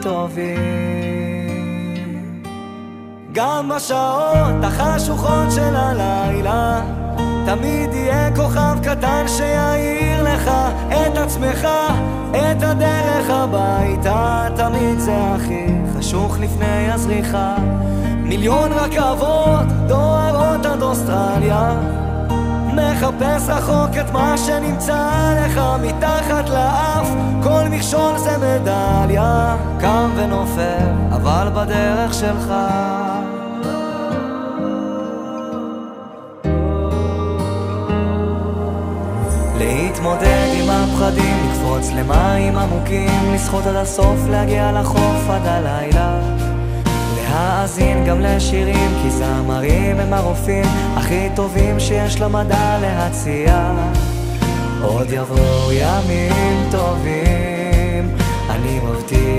טובים. גם בשעות החשוכות של הלילה תמיד יהיה כוכב קטן שיעיר לך את עצמך, את הדרך הביתה. תמיד זה הכי חשוך לפני הזריחה. מיליון רכבות דוהרות עד אוסטרליה, מחפש רחוק את מה שנמצא לך מתחת לאף. כל מכשול זה מדליה, קם ונופל אבל בדרך שלך. להתמודד עם הפחדים, לקפוץ למים עמוקים, לשחות עד הסוף, להגיע לחוף עד הלילה, להאזין גם לשירים, כי זמרים הם הרופאים הכי טובים שיש למדע להציע. עוד יבואו ימים טובים, אני מבטיח.